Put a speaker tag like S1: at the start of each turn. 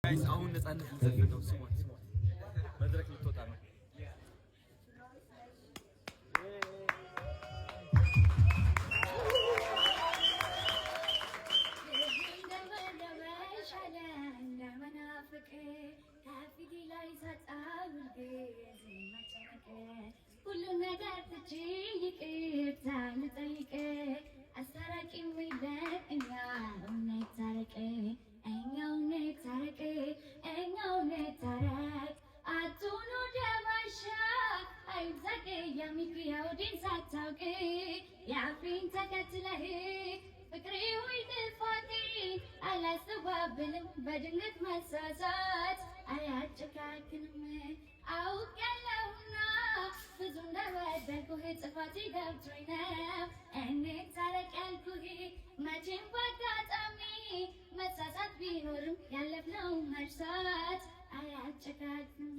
S1: ጋይስ አሁን ነፃነት ልትሰጥ ነው። ስሟት መድረክ ልትወጣ ነው።
S2: ሁሉ ነገር ትቼ ይቅርታ ልጠይቅ አስታራቂ ሚለኛ ነታረቅ እኛው ነታረቅ እኛው ነታረቅ አቱኑ ደማሻ አይዛቅ የሚክያው ዲን ሳታውቅ የአፍሪን ተከትለህ ፍቅሬ ሆይ ጥፋቴ አላስተባብልም በድንገት መሳሳት አያጨካክንም አውቃለሁና ብዙ እንደበደልኩህ ጥፋቴ ገብቶኝ ነው እንታረቅ ያልኩህ መቼም በአጋጣሚ መሳሳት ቢኖርም ያለፍነው መርሳት አያጨካክንም